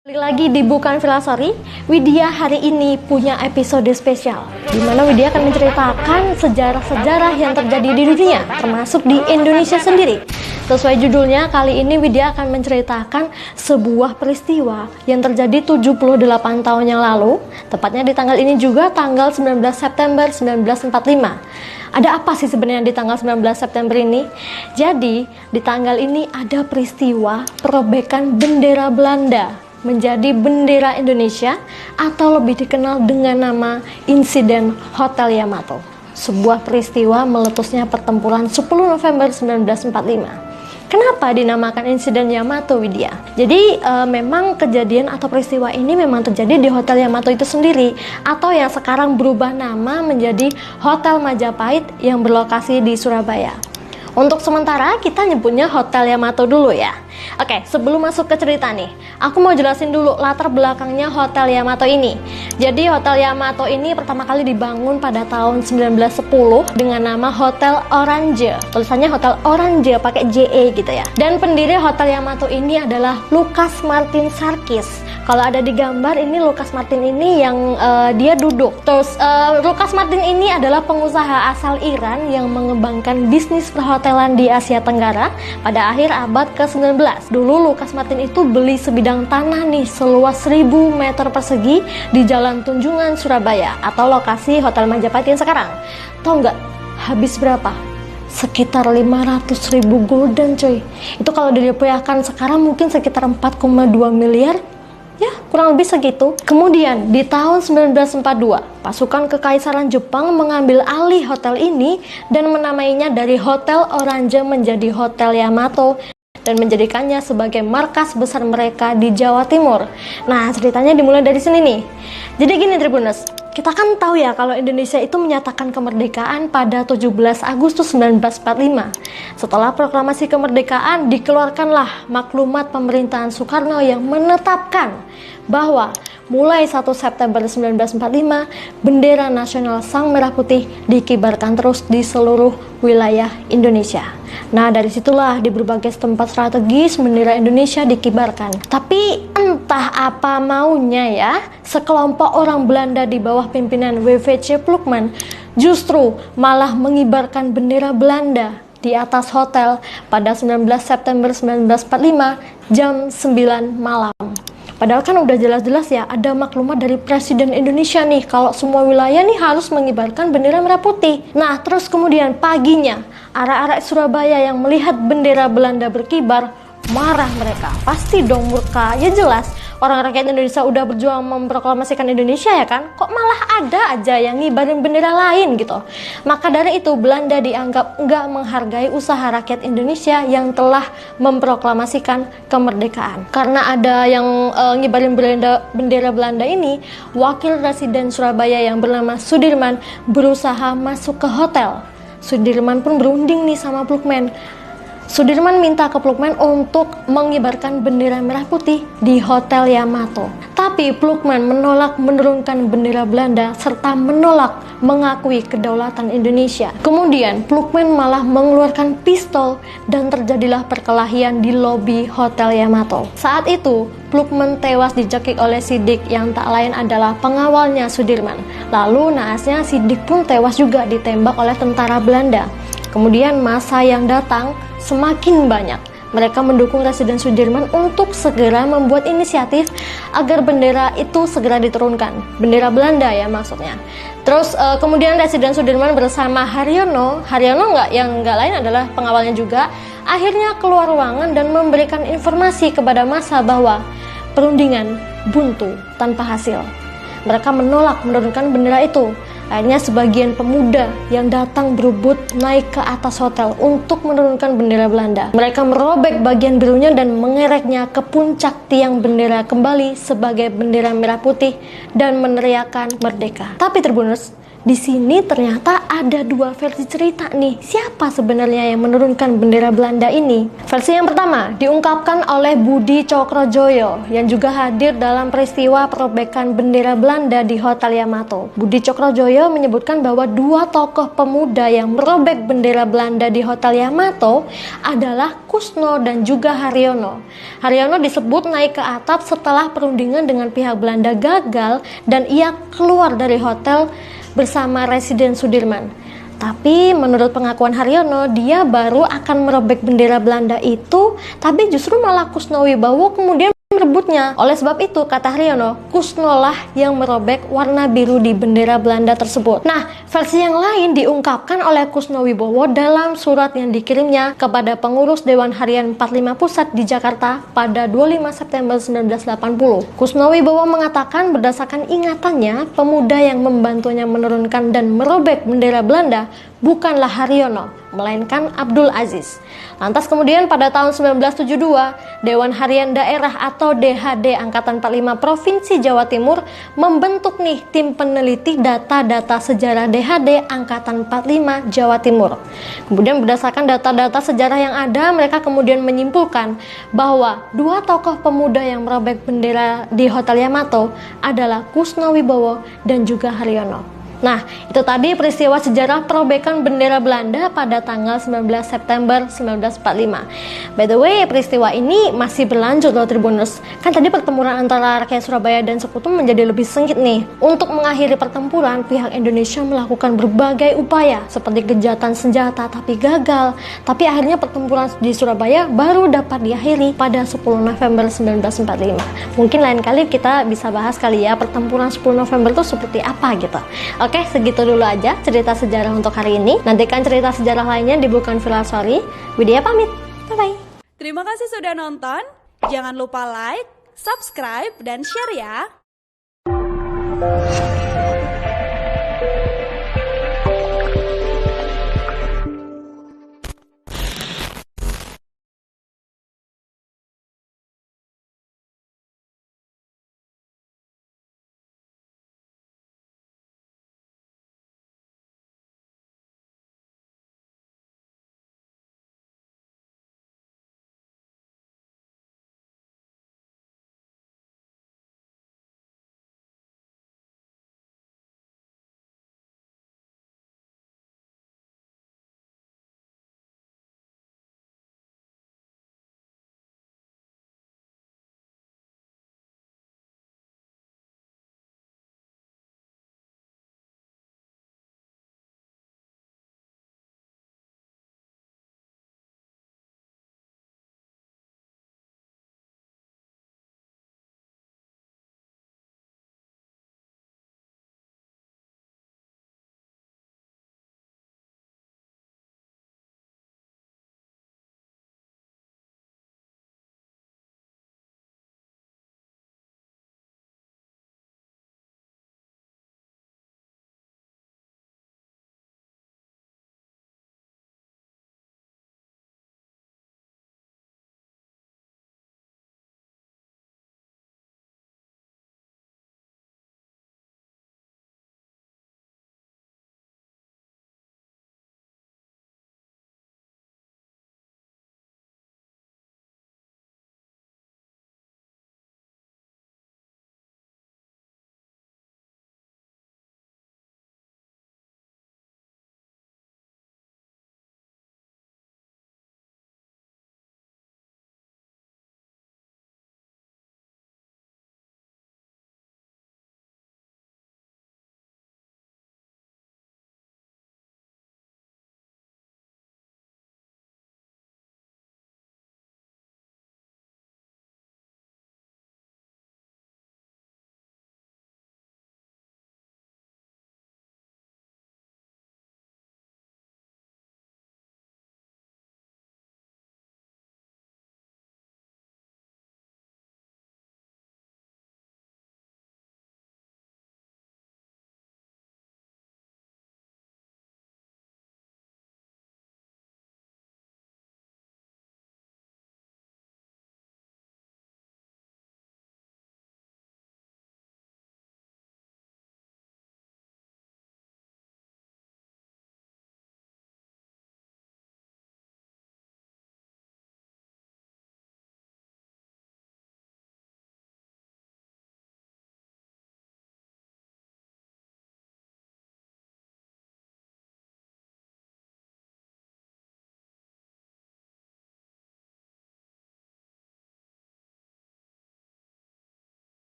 Balik lagi di Bukan Filosofi, Widya hari ini punya episode spesial di mana Widya akan menceritakan sejarah-sejarah yang terjadi di dunia, termasuk di Indonesia sendiri. Sesuai judulnya, kali ini Widya akan menceritakan sebuah peristiwa yang terjadi 78 tahun yang lalu, tepatnya di tanggal ini juga, tanggal 19 September 1945. Ada apa sih sebenarnya di tanggal 19 September ini? Jadi, di tanggal ini ada peristiwa perobekan bendera Belanda menjadi bendera Indonesia atau lebih dikenal dengan nama Insiden Hotel Yamato. Sebuah peristiwa meletusnya pertempuran 10 November 1945. Kenapa dinamakan Insiden Yamato, Widya? Jadi memang kejadian atau peristiwa ini memang terjadi di Hotel Yamato itu sendiri, atau yang sekarang berubah nama menjadi Hotel Majapahit yang berlokasi di Surabaya. Untuk sementara kita nyebutnya Hotel Yamato dulu ya. Oke, sebelum masuk ke cerita nih, aku mau jelasin dulu latar belakangnya Hotel Yamato ini. Jadi Hotel Yamato ini pertama kali dibangun pada tahun 1910 dengan nama Hotel Orange. Tulisannya Hotel Orange pakai JE gitu ya. Dan pendiri Hotel Yamato ini adalah Lucas Martin Sarkis. Kalau ada di gambar ini Lucas Martin ini yang dia duduk. Terus Lucas Martin ini adalah pengusaha asal Iran yang mengembangkan bisnis perhotelan di Asia Tenggara pada akhir abad ke-19. Dulu Lucas Martin itu beli sebidang tanah nih seluas 1000 meter persegi di Jalan Tunjungan, Surabaya, atau lokasi Hotel Majapahit yang sekarang. Tahu nggak habis berapa? Sekitar 500.000 gulden coy. Itu kalau dirupiahkan sekarang mungkin sekitar 4,2 miliar. Ya, kurang lebih segitu. Kemudian, di tahun 1942, pasukan Kekaisaran Jepang mengambil alih hotel ini dan menamainya dari Hotel Orange menjadi Hotel Yamato dan menjadikannya sebagai markas besar mereka di Jawa Timur. Nah, ceritanya dimulai dari sini nih. Jadi gini Tribuners, kita kan tahu ya kalau Indonesia itu menyatakan kemerdekaan pada 17 Agustus 1945. Setelah proklamasi kemerdekaan, dikeluarkanlah maklumat pemerintahan Soekarno yang menetapkan bahwa mulai 1 September 1945, bendera nasional Sang Merah Putih dikibarkan terus di seluruh wilayah Indonesia. Nah, dari situlah di berbagai tempat strategis bendera Indonesia dikibarkan. Tapi entah apa maunya ya, sekelompok orang Belanda di bawah pimpinan W.V.C. Ploekman justru malah mengibarkan bendera Belanda di atas hotel pada 19 September 1945 jam 9 malam. Padahal kan udah jelas-jelas ya ada maklumat dari Presiden Indonesia nih kalau semua wilayah nih harus mengibarkan bendera merah putih. Nah, terus kemudian paginya arek-arek Surabaya yang melihat bendera Belanda berkibar marah mereka. Pasti dong murka. Ya jelas orang rakyat Indonesia udah berjuang memproklamasikan Indonesia ya kan, kok malah ada aja yang ngibarin bendera lain gitu. Maka dari itu Belanda dianggap nggak menghargai usaha rakyat Indonesia yang telah memproklamasikan kemerdekaan. Karena ada yang ngibarin bendera Belanda ini, wakil residen Surabaya yang bernama Sudirman berusaha masuk ke hotel. Sudirman pun berunding nih sama Ploekman. Sudirman minta ke Ploekman untuk mengibarkan bendera merah putih di Hotel Yamato. Tapi Ploekman menolak menurunkan bendera Belanda serta menolak mengakui kedaulatan Indonesia. Kemudian Ploekman malah mengeluarkan pistol dan terjadilah perkelahian di lobi Hotel Yamato. Saat itu Ploekman tewas dicekik oleh Sidik yang tak lain adalah pengawalnya Sudirman. Lalu naasnya Sidik pun tewas juga ditembak oleh tentara Belanda. Kemudian massa yang datang semakin banyak. Mereka mendukung Residen Sudirman untuk segera membuat inisiatif agar bendera itu segera diturunkan. Bendera Belanda ya maksudnya. Terus kemudian Residen Sudirman bersama Haryono yang nggak lain adalah pengawalnya juga, akhirnya keluar ruangan dan memberikan informasi kepada massa bahwa perundingan buntu tanpa hasil. Mereka menolak menurunkan bendera itu. Akhirnya sebagian pemuda yang datang berebut naik ke atas hotel untuk menurunkan bendera Belanda. Mereka merobek bagian birunya dan mengereknya ke puncak tiang bendera kembali sebagai bendera merah putih dan meneriakkan merdeka. Tapi Tribuners, Di sini ternyata ada dua versi cerita nih. Siapa sebenarnya yang menurunkan bendera Belanda ini? Versi yang pertama diungkapkan oleh Budi Cokrojoyo yang juga hadir dalam peristiwa perobekan bendera Belanda di Hotel Yamato. Budi Cokrojoyo menyebutkan bahwa dua tokoh pemuda yang merobek bendera Belanda di Hotel Yamato adalah Kusno dan juga Haryono. Haryono disebut naik ke atap setelah perundingan dengan pihak Belanda gagal dan ia keluar dari hotel bersama Residen Sudirman. Tapi menurut pengakuan Haryono, dia baru akan merobek bendera Belanda itu, tapi justru malah Kusno Wibowo kemudian merebutnya. Oleh sebab itu, kata Haryono, Kusnolah yang merobek warna biru di bendera Belanda tersebut. Nah, versi yang lain diungkapkan oleh Kusno Wibowo dalam surat yang dikirimnya kepada pengurus Dewan Harian 45 Pusat di Jakarta pada 25 September 1980. Kusno Wibowo mengatakan berdasarkan ingatannya, pemuda yang membantunya menurunkan dan merobek bendera Belanda bukanlah Haryono, melainkan Abdul Aziz. Lantas kemudian pada tahun 1972, Dewan Harian Daerah atau DHD Angkatan 45 Provinsi Jawa Timur membentuk nih tim peneliti data-data sejarah DHD Angkatan 45 Jawa Timur. Kemudian berdasarkan data-data sejarah yang ada, mereka kemudian menyimpulkan bahwa dua tokoh pemuda yang merobek bendera di Hotel Yamato adalah Kusno Wibowo dan juga Haryono. Nah, itu tadi peristiwa sejarah perobekan bendera Belanda pada tanggal 19 September 1945. By the way, peristiwa ini masih berlanjut loh Tribuners. Kan tadi pertempuran antara rakyat Surabaya dan Sekutu menjadi lebih sengit nih. Untuk mengakhiri pertempuran, pihak Indonesia melakukan berbagai upaya seperti gencatan senjata tapi gagal. Tapi akhirnya pertempuran di Surabaya baru dapat diakhiri pada 10 November 1945. Mungkin lain kali kita bisa bahas kali ya pertempuran 10 November itu seperti apa gitu. Oke, segitu dulu aja cerita sejarah untuk hari ini. Nantikan cerita sejarah lainnya di Bukan Villa Story. Widya pamit. Bye-bye. Terima kasih sudah nonton. Jangan lupa like, subscribe, dan share ya.